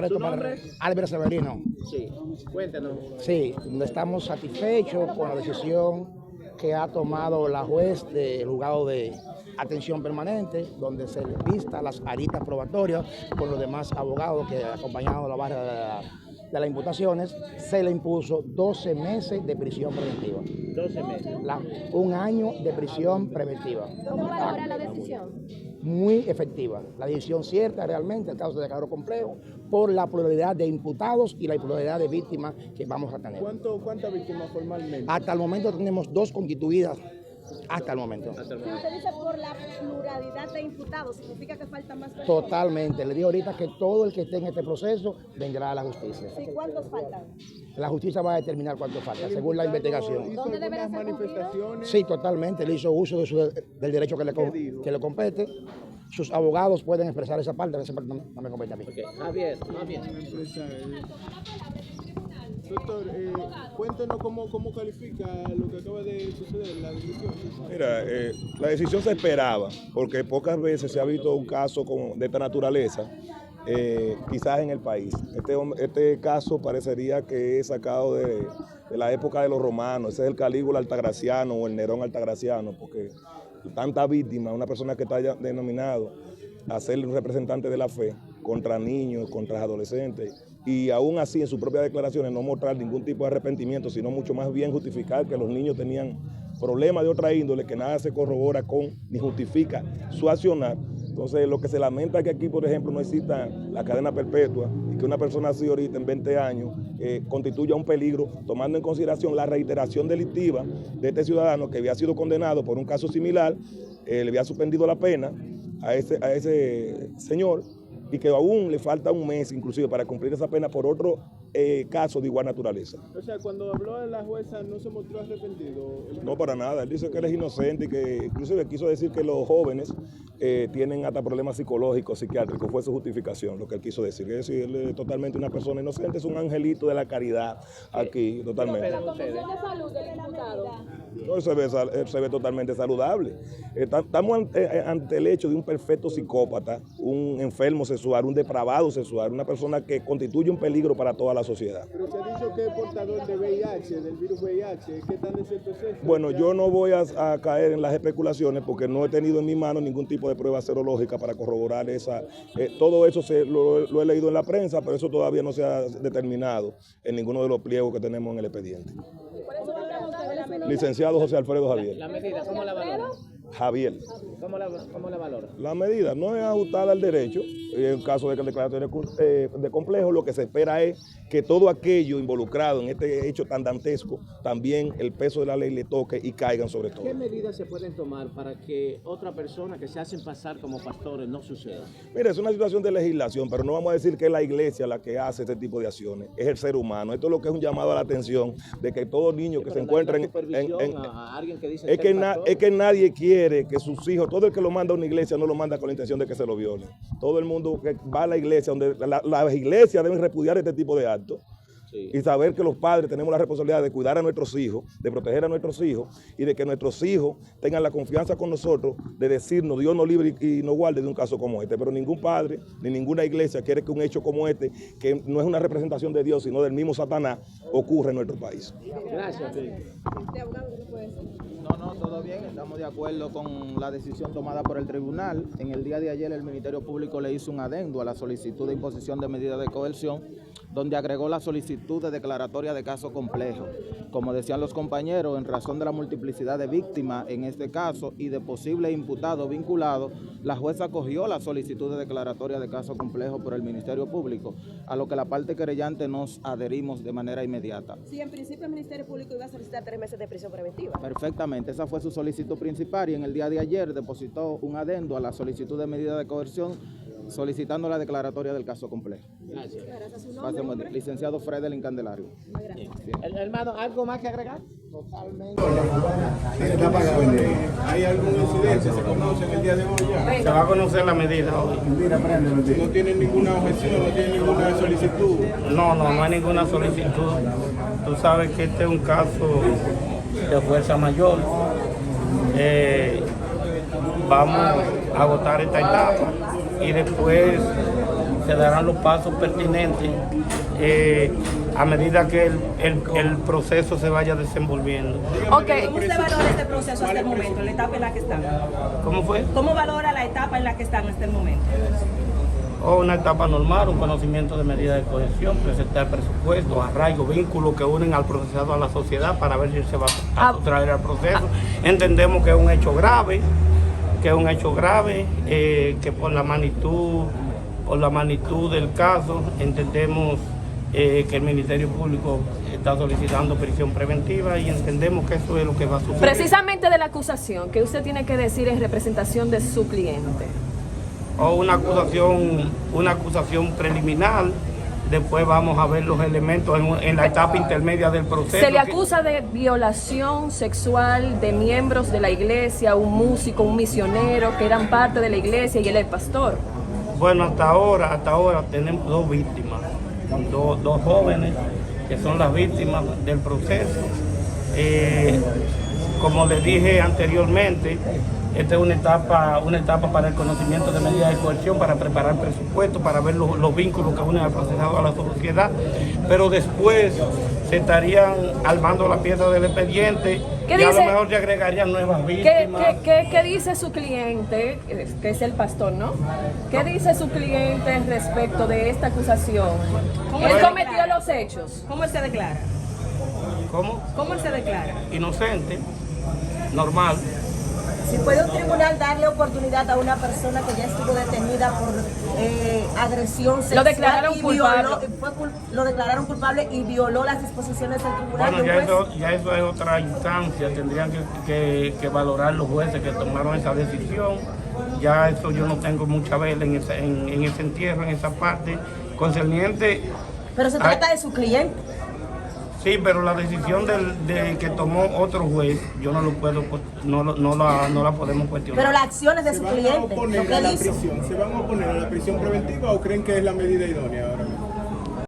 ¿Su nombre? Álvaro Severino. Sí, cuéntanos. Sí, estamos satisfechos con la decisión que ha tomado la juez del juzgado de atención permanente, donde se le vista las aristas probatorias con los demás abogados que acompañado la barra de las imputaciones, se le impuso 12 meses de prisión preventiva. 12 meses. Un año de prisión preventiva. ¿Cómo valora la decisión? Muy efectiva. La decisión cierta realmente, el caso se declaró complejo por la pluralidad de imputados y la pluralidad de víctimas que vamos a tener. ¿Cuántas víctimas formalmente? Hasta el momento tenemos 2 constituidas. Hasta el momento. Si usted dice por la pluralidad de imputados, ¿significa que faltan más personas? Totalmente. Le digo ahorita que todo el que esté en este proceso vendrá a la justicia. Sí, ¿cuántos faltan? La justicia va a determinar cuánto falta, según la investigación. ¿Dónde deberán ser manifestaciones? Sí, totalmente. Él hizo uso del derecho que le compete. Sus abogados pueden expresar esa parte no me compete a mí. Okay. Javier. Doctor, cuéntenos cómo califica lo que acaba de suceder, la decisión. Mira, la decisión se esperaba, porque pocas veces se ha visto un caso de esta naturaleza, quizás en el país. Este caso parecería que es sacado de la época de los romanos, ese es el Calígula Altagraciano o el Nerón Altagraciano, porque tanta víctima, una persona que está ya denominado a ser un representante de la fe contra niños, contra adolescentes, y aún así en sus propias declaraciones no mostrar ningún tipo de arrepentimiento, sino mucho más bien justificar que los niños tenían problemas de otra índole que nada se corrobora con ni justifica su accionar. Entonces lo que se lamenta es que aquí, por ejemplo, no exista la cadena perpetua y que una persona así ahorita en 20 años constituya un peligro, tomando en consideración la reiteración delictiva de este ciudadano que había sido condenado por un caso similar, le había suspendido la pena a ese señor, y que aún le falta un mes inclusive para cumplir esa pena por otro caso de igual naturaleza. O sea, cuando habló de la jueza no se mostró arrepentido. No, para nada. Él dice que él es inocente y que inclusive quiso decir que los jóvenes tienen hasta problemas psicológicos, psiquiátricos. Fue su justificación, lo que él quiso decir. Es decir, él es totalmente una persona inocente, es un angelito de la caridad aquí, totalmente. ¿La condición de salud del imputado? No, él se ve totalmente saludable. Estamos ante el hecho de un perfecto psicópata, un enfermo sexual, un depravado sexual, una persona que constituye un peligro para toda la sociedad. Pero se ha dicho que es portador de VIH, del virus VIH. ¿Qué tan de cierto es eso? Bueno, yo no voy a caer en las especulaciones porque no he tenido en mi mano ningún tipo de prueba serológica para corroborar esa. Todo eso lo he leído en la prensa, pero eso todavía no se ha determinado en ninguno de los pliegos que tenemos en el expediente. Licenciado José Alfredo Javier. La medida, ¿cómo la valora? Javier. ¿Cómo la valora? La medida no es ajustada al derecho. En caso de que el declaratorio de complejo, lo que se espera es que todo aquello involucrado en este hecho tan dantesco, también el peso de la ley le toque y caigan sobre todo. ¿Qué medidas se pueden tomar para que otra persona que se hacen pasar como pastores no suceda? Mira, es una situación de legislación, pero no vamos a decir que es la iglesia la que hace este tipo de acciones, es el ser humano. Esto es lo que es un llamado a la atención de que todo niño que se encuentre a alguien que dice es que nadie quiere que sus hijos, todo el que lo manda a una iglesia no lo manda con la intención de que se lo violen. Todo el mundo que va a la iglesia, donde las iglesias deben repudiar este tipo de actos. Sí. Y saber que los padres tenemos la responsabilidad de cuidar a nuestros hijos, de proteger a nuestros hijos y de que nuestros hijos tengan la confianza con nosotros de decirnos Dios nos libre y nos guarde de un caso como este. Pero ningún padre ni ninguna iglesia quiere que un hecho como este, que no es una representación de Dios sino del mismo Satanás, ocurra en nuestro país. Gracias. No, todo bien, estamos de acuerdo con la decisión tomada por el tribunal. En el día de ayer el Ministerio Público le hizo un adendo a la solicitud de imposición de medidas de coerción, donde agregó la solicitud de declaratoria de caso complejo. Como decían los compañeros, en razón de la multiplicidad de víctimas en este caso y de posibles imputados vinculados, la jueza acogió la solicitud de declaratoria de caso complejo por el Ministerio Público, a lo que la parte querellante nos adherimos de manera inmediata. Sí, en principio el Ministerio Público iba a solicitar 3 meses de prisión preventiva. Perfectamente, esa fue su solicitud principal y en el día de ayer depositó un adendo a la solicitud de medida de coerción solicitando la declaratoria del caso complejo. Gracias. Licenciado Fredelin Candelario. Hermano, ¿algo más que agregar? Totalmente. ¿Hay algún incidente? ¿Se conoce en el día de hoy ya? Se va a conocer la medida hoy. ¿No tienen ninguna objeción, no tienen ninguna solicitud? No hay ninguna solicitud. Tú sabes que este es un caso de fuerza mayor. Vamos a agotar esta etapa y después se darán los pasos pertinentes a medida que el proceso se vaya desenvolviendo. Okay. ¿Cómo usted valora este proceso hasta el momento, la etapa en la que están? ¿Cómo fue? ¿Cómo valora la etapa en la que están hasta el momento? Una etapa normal, un conocimiento de medidas de cohesión, presentar presupuestos, arraigo, vínculos que unen al procesado a la sociedad para ver si se va a sustraer al proceso. Entendemos que es un hecho grave, que por la magnitud del caso entendemos que el Ministerio Público está solicitando prisión preventiva y entendemos que eso es lo que va a suceder. Precisamente de la acusación, ¿qué usted tiene que decir en representación de su cliente? O una acusación preliminar, después vamos a ver los elementos en la etapa intermedia del proceso. Se le acusa de violación sexual de miembros de la iglesia, un músico, un misionero que eran parte de la iglesia y él es el pastor. Bueno, hasta ahora tenemos dos víctimas, dos jóvenes que son las víctimas del proceso. Como les dije anteriormente, esta es una etapa para el conocimiento de medidas de coerción, para preparar presupuestos, para ver los vínculos que unen al procesado a la sociedad, pero después se estarían armando la pieza del expediente y a lo mejor se agregarían nuevas víctimas. ¿Qué dice su cliente, que es el pastor, no? ¿Qué dice su cliente respecto de esta acusación? ¿Él cometió los hechos? ¿Cómo él se declara? ¿Cómo? ¿Cómo él se declara? Inocente, normal. Si puede un tribunal darle oportunidad a una persona que ya estuvo detenida por agresión sexual, lo declararon culpable. Lo declararon culpable y violó las disposiciones del tribunal. Bueno, ya eso es otra instancia, tendrían que valorar los jueces que tomaron esa decisión. Ya eso yo no tengo mucha vela en ese entierro, en esa parte concerniente. Pero se trata de su cliente. Sí, pero la decisión de que tomó otro juez, yo no la podemos cuestionar. Pero las acciones de su cliente, ¿Se van a oponer a la prisión preventiva o creen que es la medida idónea ahora mismo?